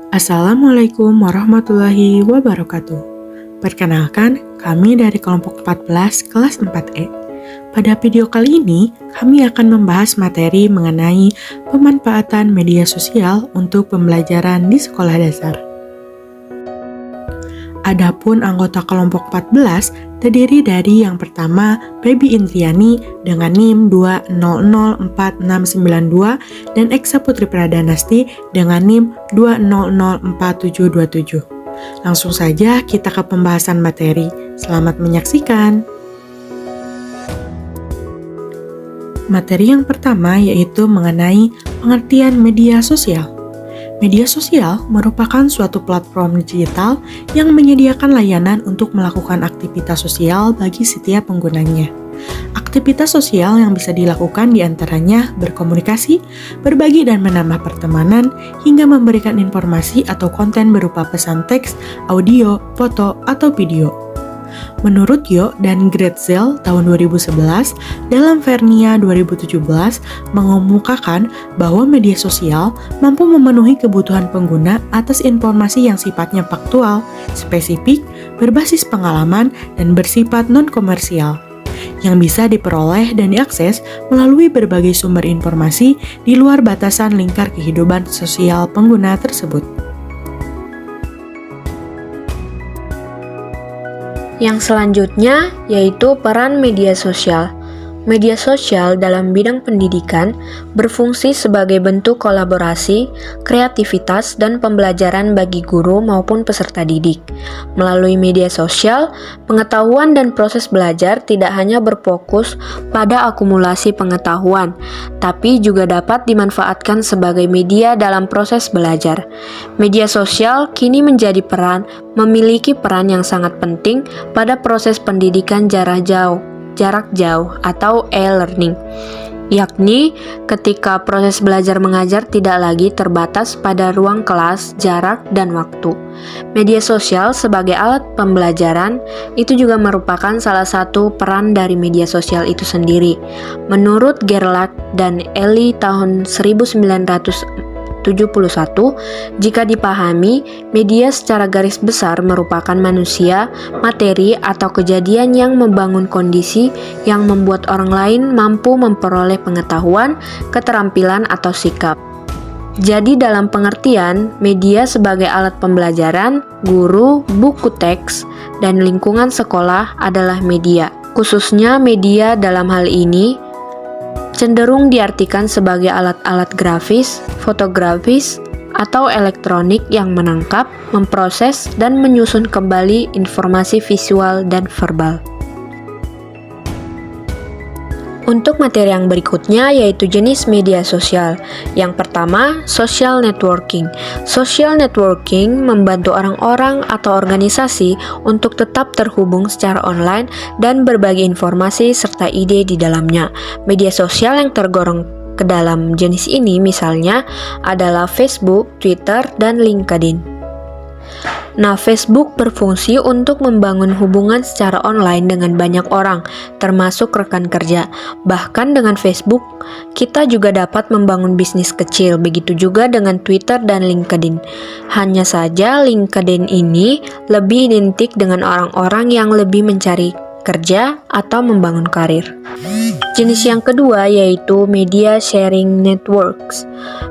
Assalamualaikum warahmatullahi wabarakatuh. Perkenalkan, kami dari kelompok 14 kelas 4E. Pada video kali ini, kami akan membahas materi mengenai pemanfaatan media sosial untuk pembelajaran di sekolah dasar. Adapun anggota kelompok 14 terdiri dari yang pertama Baby Indriani dengan NIM 2004692 dan Eksa Putri Pradanasti dengan NIM 2004727. Langsung saja kita ke pembahasan materi. Selamat menyaksikan. Materi yang pertama yaitu mengenai pengertian media sosial. Media sosial merupakan suatu platform digital yang menyediakan layanan untuk melakukan aktivitas sosial bagi setiap penggunanya. Aktivitas sosial yang bisa dilakukan diantaranya berkomunikasi, berbagi dan menambah pertemanan, hingga memberikan informasi atau konten berupa pesan teks, audio, foto, atau video. Menurut Yo dan Gretzel tahun 2011, dalam Vernia 2017 mengemukakan bahwa media sosial mampu memenuhi kebutuhan pengguna atas informasi yang sifatnya faktual, spesifik, berbasis pengalaman, dan bersifat non-komersial, yang bisa diperoleh dan diakses melalui berbagai sumber informasi di luar batasan lingkar kehidupan sosial pengguna tersebut. Yang selanjutnya yaitu peran media sosial. Media sosial dalam bidang pendidikan berfungsi sebagai bentuk kolaborasi, kreativitas, dan pembelajaran bagi guru maupun peserta didik. Melalui media sosial, pengetahuan dan proses belajar tidak hanya berfokus pada akumulasi pengetahuan, tapi juga dapat dimanfaatkan sebagai media dalam proses belajar. Media sosial kini memiliki peran yang sangat penting pada proses pendidikan jarak jauh atau e-learning, yakni ketika proses belajar mengajar tidak lagi terbatas pada ruang kelas, jarak, dan waktu. Media sosial sebagai alat pembelajaran itu juga merupakan salah satu peran dari media sosial itu sendiri. Menurut Gerlach dan Eli tahun 1971, jika dipahami, media secara garis besar merupakan manusia, materi, atau kejadian yang membangun kondisi yang membuat orang lain mampu memperoleh pengetahuan, keterampilan, atau sikap. Jadi dalam pengertian, media sebagai alat pembelajaran, guru, buku teks, dan lingkungan sekolah adalah media. Khususnya media dalam hal ini cenderung diartikan sebagai alat-alat grafis, fotografis, atau elektronik yang menangkap, memproses, dan menyusun kembali informasi visual dan verbal. Untuk materi yang berikutnya yaitu jenis media sosial. Yang pertama, social networking. Social networking membantu orang-orang atau organisasi untuk tetap terhubung secara online dan berbagi informasi serta ide di dalamnya. Media sosial yang tergolong ke dalam jenis ini misalnya adalah Facebook, Twitter, dan LinkedIn. Nah, Facebook berfungsi untuk membangun hubungan secara online dengan banyak orang, termasuk rekan kerja. Bahkan dengan Facebook, kita juga dapat membangun bisnis kecil, begitu juga dengan Twitter dan LinkedIn. Hanya saja LinkedIn ini lebih identik dengan orang-orang yang lebih mencari kerja atau membangun karir. Jenis yang kedua yaitu media sharing networks.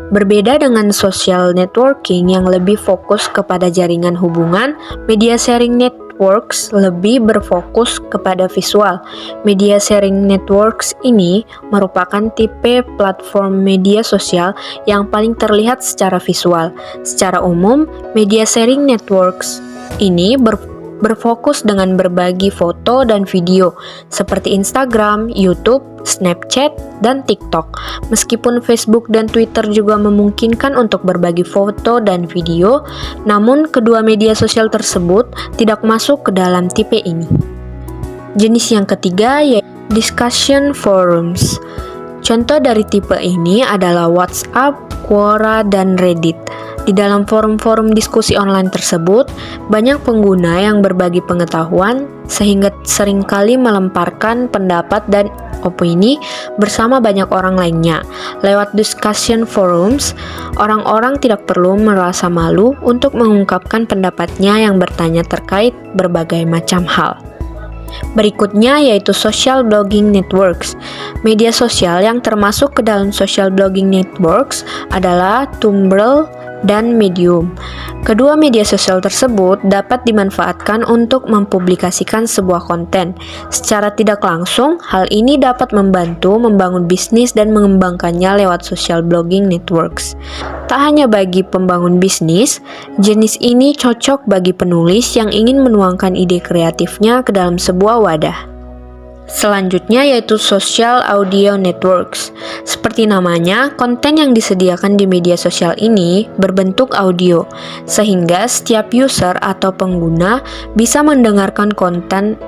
Berbeda dengan social networking yang lebih fokus kepada jaringan hubungan, media sharing networks lebih berfokus kepada visual. Media sharing networks ini merupakan tipe platform media sosial yang paling terlihat secara visual. Secara umum, media sharing networks ini berfokus dengan berbagi foto dan video seperti Instagram, YouTube, Snapchat, dan TikTok. Meskipun Facebook dan Twitter juga memungkinkan untuk berbagi foto dan video, namun kedua media sosial tersebut tidak masuk ke dalam tipe ini. Jenis yang ketiga yaitu discussion forums. Contoh dari tipe ini adalah WhatsApp, Quora, dan Reddit. Di dalam forum-forum diskusi online tersebut, banyak pengguna yang berbagi pengetahuan sehingga seringkali melemparkan pendapat dan opini bersama banyak orang lainnya. Lewat discussion forums, orang-orang tidak perlu merasa malu untuk mengungkapkan pendapatnya yang bertanya terkait berbagai macam hal. Berikutnya yaitu social blogging networks. Media sosial yang termasuk ke dalam social blogging networks adalah Tumblr dan Medium. Kedua media sosial tersebut dapat dimanfaatkan untuk mempublikasikan sebuah konten. Secara tidak langsung, hal ini dapat membantu membangun bisnis dan mengembangkannya lewat social blogging networks. Tak hanya bagi pembangun bisnis, jenis ini cocok bagi penulis yang ingin menuangkan ide kreatifnya ke dalam sebuah wadah. Selanjutnya yaitu social audio networks. Seperti namanya, konten yang disediakan di media sosial ini berbentuk audio, sehingga setiap user atau pengguna bisa mendengarkan konten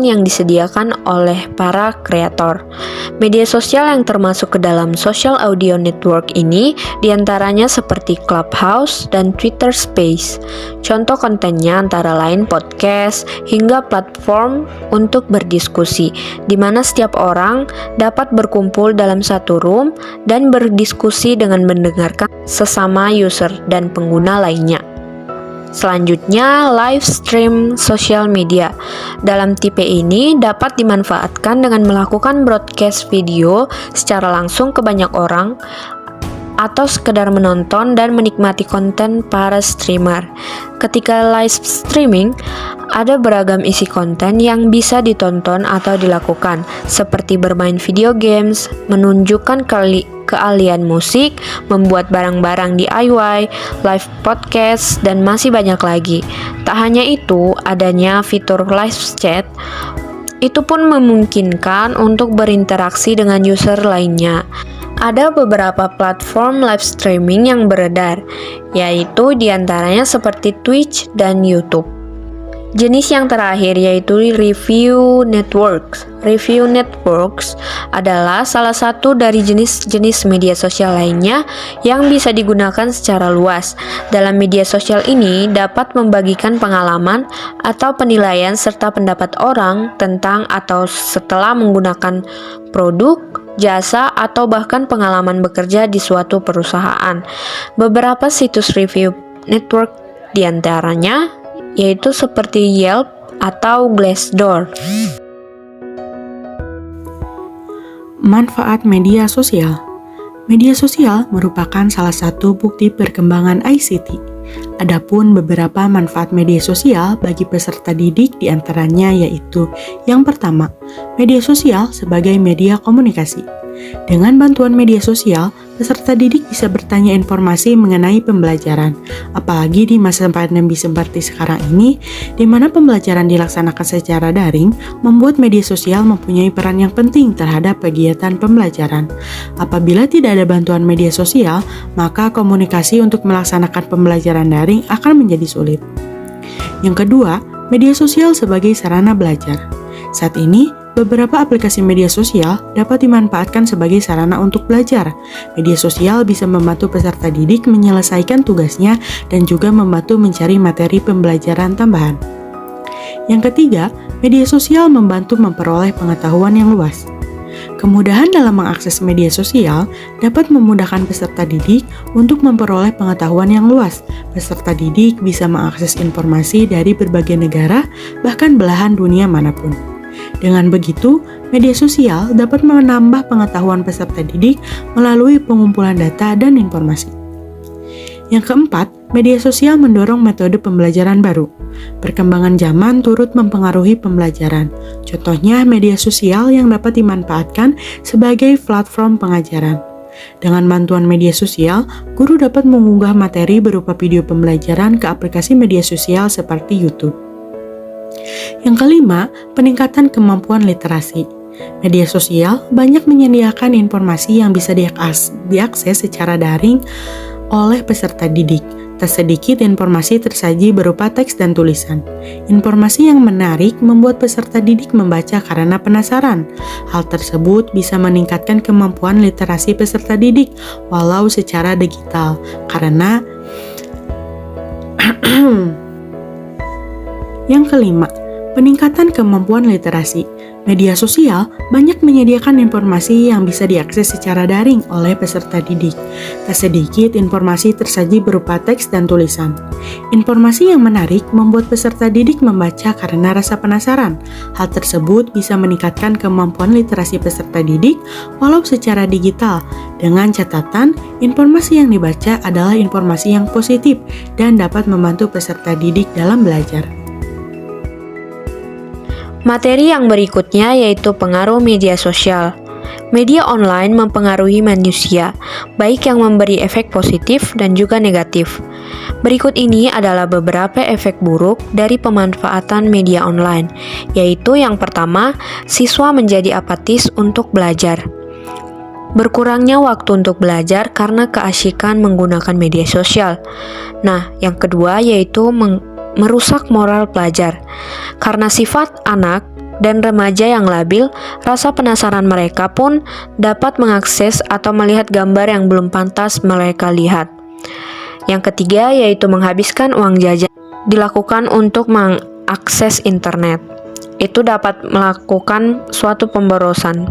yang disediakan oleh para kreator. Media sosial yang termasuk ke dalam social audio network ini diantaranya seperti Clubhouse dan Twitter Space. Contoh kontennya antara lain podcast hingga platform untuk berdiskusi, di mana setiap orang dapat berkumpul dalam satu room dan berdiskusi dengan mendengarkan sesama user dan pengguna lainnya. Selanjutnya, live stream sosial media. Dalam tipe ini dapat dimanfaatkan dengan melakukan broadcast video secara langsung ke banyak orang atau sekedar menonton dan menikmati konten para streamer. Ketika live streaming, ada beragam isi konten yang bisa ditonton atau dilakukan, seperti bermain video games, menunjukkan keahlian musik, membuat barang-barang DIY, live podcast, dan masih banyak lagi. Tak hanya itu, adanya fitur live chat itu pun memungkinkan untuk berinteraksi dengan user lainnya. Ada beberapa platform live streaming yang beredar, yaitu diantaranya seperti Twitch dan YouTube. Jenis yang terakhir yaitu review networks. Review networks adalah salah satu dari jenis-jenis media sosial lainnya yang bisa digunakan secara luas. Dalam media sosial ini dapat membagikan pengalaman atau penilaian serta pendapat orang tentang atau setelah menggunakan produk, jasa, atau bahkan pengalaman bekerja di suatu perusahaan. Beberapa situs review network diantaranya yaitu seperti Yelp atau Glassdoor. Manfaat media sosial. Media sosial merupakan salah satu bukti perkembangan ICT. Adapun beberapa manfaat media sosial bagi peserta didik diantaranya yaitu yang pertama, media sosial sebagai media komunikasi. Dengan bantuan media sosial, peserta didik bisa bertanya informasi mengenai pembelajaran, apalagi di masa pandemi seperti sekarang ini, di mana pembelajaran dilaksanakan secara daring, membuat media sosial mempunyai peran yang penting terhadap kegiatan pembelajaran. Apabila tidak ada bantuan media sosial, maka komunikasi untuk melaksanakan pembelajaran daring akan menjadi sulit. Yang kedua, media sosial sebagai sarana belajar. Saat ini, beberapa aplikasi media sosial dapat dimanfaatkan sebagai sarana untuk belajar. Media sosial bisa membantu peserta didik menyelesaikan tugasnya dan juga membantu mencari materi pembelajaran tambahan. Yang ketiga, media sosial membantu memperoleh pengetahuan yang luas. Kemudahan dalam mengakses media sosial dapat memudahkan peserta didik untuk memperoleh pengetahuan yang luas. Peserta didik bisa mengakses informasi dari berbagai negara, bahkan belahan dunia manapun. Dengan begitu, media sosial dapat menambah pengetahuan peserta didik melalui pengumpulan data dan informasi. Yang keempat, media sosial mendorong metode pembelajaran baru. Perkembangan zaman turut mempengaruhi pembelajaran. Contohnya, media sosial yang dapat dimanfaatkan sebagai platform pengajaran. Dengan bantuan media sosial, guru dapat mengunggah materi berupa video pembelajaran ke aplikasi media sosial seperti YouTube. Yang kelima, peningkatan kemampuan literasi. Media sosial banyak menyediakan informasi yang bisa diakses secara daring oleh peserta didik. Tak sedikit informasi tersaji berupa teks dan tulisan. Informasi yang menarik membuat peserta didik membaca karena penasaran. Hal tersebut bisa meningkatkan kemampuan literasi peserta didik walau secara digital, karena Yang kelima, peningkatan kemampuan literasi. Media sosial banyak menyediakan informasi yang bisa diakses secara daring oleh peserta didik. Tak sedikit informasi tersaji berupa teks dan tulisan. Informasi yang menarik membuat peserta didik membaca karena rasa penasaran. Hal tersebut bisa meningkatkan kemampuan literasi peserta didik walau secara digital. Dengan catatan, informasi yang dibaca adalah informasi yang positif dan dapat membantu peserta didik dalam belajar. Materi yang berikutnya yaitu pengaruh media sosial. Media online mempengaruhi manusia, baik yang memberi efek positif dan juga negatif. Berikut ini adalah beberapa efek buruk dari pemanfaatan media online, yaitu yang pertama, siswa menjadi apatis untuk belajar. Berkurangnya waktu untuk belajar karena keasyikan menggunakan media sosial. Nah, yang kedua yaitu merusak moral pelajar. Karena sifat anak dan remaja yang labil, rasa penasaran mereka pun dapat mengakses atau melihat gambar yang belum pantas mereka lihat. Yang ketiga yaitu menghabiskan uang jajan dilakukan untuk mengakses internet. Itu dapat melakukan suatu pemborosan.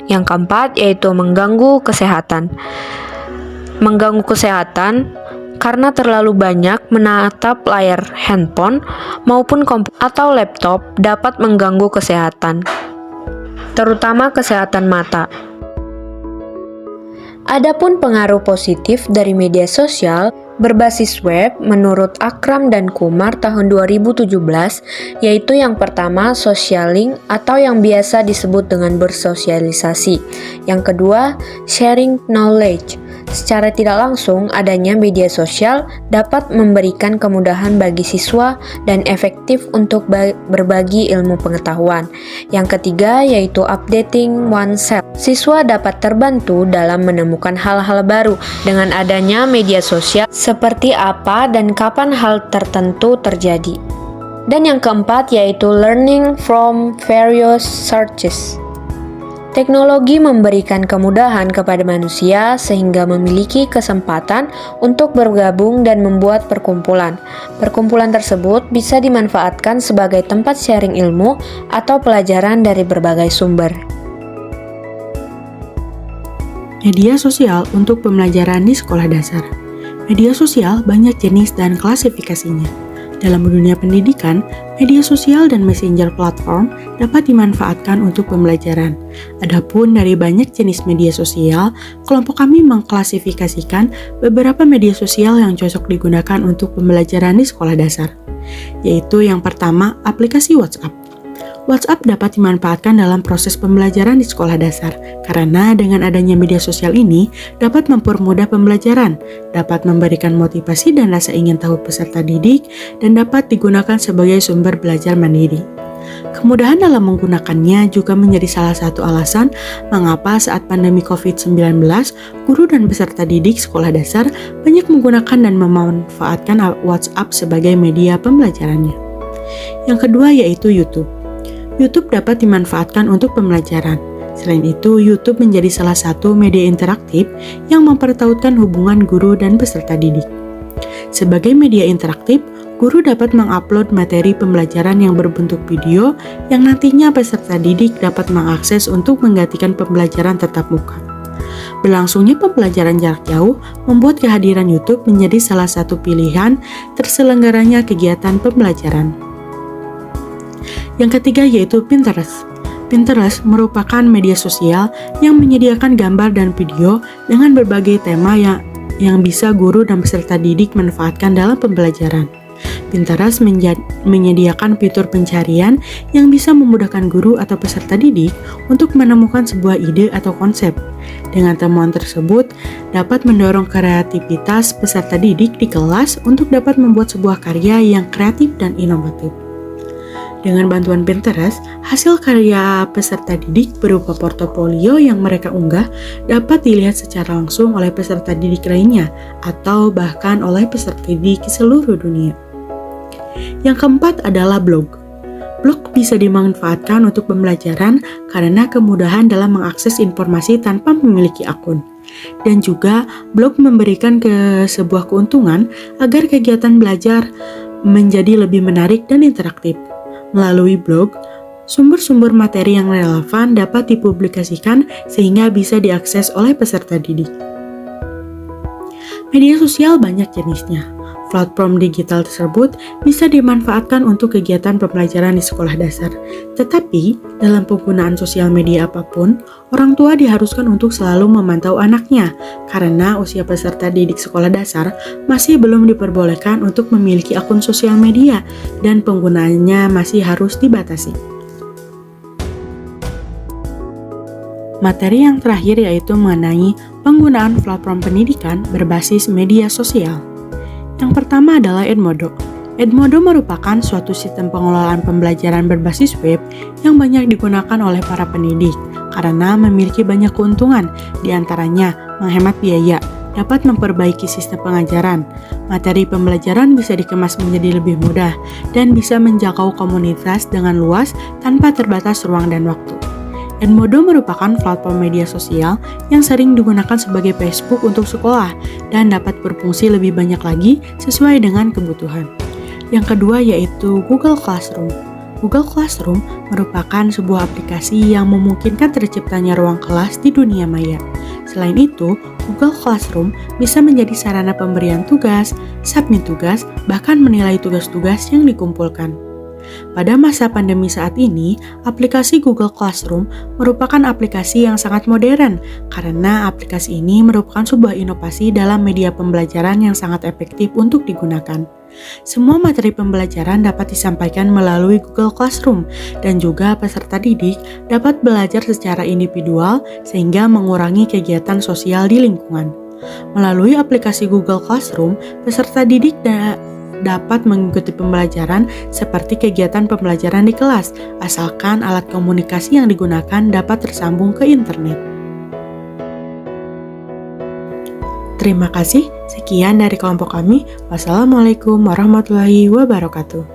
Yang keempat yaitu mengganggu kesehatan. Mengganggu kesehatan karena terlalu banyak menatap layar handphone maupun komputer atau laptop dapat mengganggu kesehatan, terutama kesehatan mata. Adapun pengaruh positif dari media sosial berbasis web menurut Akram dan Kumar tahun 2017, yaitu yang pertama social link atau yang biasa disebut dengan bersosialisasi. Yang kedua, sharing knowledge. Secara tidak langsung, adanya media sosial dapat memberikan kemudahan bagi siswa dan efektif untuk berbagi ilmu pengetahuan. Yang ketiga yaitu updating oneself. Siswa dapat terbantu dalam menemukan hal-hal baru dengan adanya media sosial, seperti apa dan kapan hal tertentu terjadi. Dan yang keempat yaitu learning from various sources. Teknologi memberikan kemudahan kepada manusia sehingga memiliki kesempatan untuk bergabung dan membuat perkumpulan. Perkumpulan tersebut bisa dimanfaatkan sebagai tempat sharing ilmu atau pelajaran dari berbagai sumber. Media sosial untuk pembelajaran di sekolah dasar. Media sosial banyak jenis dan klasifikasinya. Dalam dunia pendidikan, media sosial dan messenger platform dapat dimanfaatkan untuk pembelajaran. Adapun dari banyak jenis media sosial, kelompok kami mengklasifikasikan beberapa media sosial yang cocok digunakan untuk pembelajaran di sekolah dasar, yaitu yang pertama, aplikasi WhatsApp. WhatsApp dapat dimanfaatkan dalam proses pembelajaran di sekolah dasar, karena dengan adanya media sosial ini dapat mempermudah pembelajaran, dapat memberikan motivasi dan rasa ingin tahu peserta didik, dan dapat digunakan sebagai sumber belajar mandiri. Kemudahan dalam menggunakannya juga menjadi salah satu alasan mengapa saat pandemi COVID-19, guru dan peserta didik sekolah dasar banyak menggunakan dan memanfaatkan WhatsApp sebagai media pembelajarannya. Yang kedua yaitu YouTube. YouTube dapat dimanfaatkan untuk pembelajaran. Selain itu, YouTube menjadi salah satu media interaktif yang mempertautkan hubungan guru dan peserta didik. Sebagai media interaktif, guru dapat mengupload materi pembelajaran yang berbentuk video yang nantinya peserta didik dapat mengakses untuk menggantikan pembelajaran tatap muka. Berlangsungnya pembelajaran jarak jauh membuat kehadiran YouTube menjadi salah satu pilihan terselenggaranya kegiatan pembelajaran. Yang ketiga yaitu Pinterest. Pinterest merupakan media sosial yang menyediakan gambar dan video dengan berbagai tema yang bisa guru dan peserta didik manfaatkan dalam pembelajaran. Pinterest menyediakan fitur pencarian yang bisa memudahkan guru atau peserta didik untuk menemukan sebuah ide atau konsep. Dengan temuan tersebut, dapat mendorong kreativitas peserta didik di kelas untuk dapat membuat sebuah karya yang kreatif dan inovatif. Dengan bantuan Pinterest, hasil karya peserta didik berupa portofolio yang mereka unggah dapat dilihat secara langsung oleh peserta didik lainnya atau bahkan oleh peserta didik di seluruh dunia. Yang keempat adalah blog. Blog bisa dimanfaatkan untuk pembelajaran karena kemudahan dalam mengakses informasi tanpa memiliki akun. Dan juga blog memberikan sebuah keuntungan agar kegiatan belajar menjadi lebih menarik dan interaktif. Melalui blog, Sumber-sumber materi yang relevan dapat dipublikasikan sehingga bisa diakses oleh peserta didik. Media sosial banyak jenisnya. Platform digital tersebut bisa dimanfaatkan untuk kegiatan pembelajaran di sekolah dasar. Tetapi, dalam penggunaan sosial media apapun, orang tua diharuskan untuk selalu memantau anaknya, karena usia peserta didik sekolah dasar masih belum diperbolehkan untuk memiliki akun sosial media dan penggunaannya masih harus dibatasi. Materi yang terakhir yaitu mengenai penggunaan platform pendidikan berbasis media sosial. Yang pertama adalah Edmodo. Edmodo merupakan suatu sistem pengelolaan pembelajaran berbasis web yang banyak digunakan oleh para pendidik karena memiliki banyak keuntungan, diantaranya menghemat biaya, dapat memperbaiki sistem pengajaran, materi pembelajaran bisa dikemas menjadi lebih mudah, dan bisa menjangkau komunitas dengan luas tanpa terbatas ruang dan waktu. Edmodo merupakan platform media sosial yang sering digunakan sebagai Facebook untuk sekolah dan dapat berfungsi lebih banyak lagi sesuai dengan kebutuhan. Yang kedua yaitu Google Classroom. Google Classroom merupakan sebuah aplikasi yang memungkinkan terciptanya ruang kelas di dunia maya. Selain itu, Google Classroom bisa menjadi sarana pemberian tugas, submit tugas, bahkan menilai tugas-tugas yang dikumpulkan. Pada masa pandemi saat ini, aplikasi Google Classroom merupakan aplikasi yang sangat modern karena aplikasi ini merupakan sebuah inovasi dalam media pembelajaran yang sangat efektif untuk digunakan. Semua materi pembelajaran dapat disampaikan melalui Google Classroom dan juga peserta didik dapat belajar secara individual sehingga mengurangi kegiatan sosial di lingkungan. Melalui aplikasi Google Classroom, peserta didik dapat mengikuti pembelajaran seperti kegiatan pembelajaran di kelas, asalkan alat komunikasi yang digunakan dapat tersambung ke internet. Terima kasih, sekian dari kelompok kami. Wassalamualaikum warahmatullahi wabarakatuh.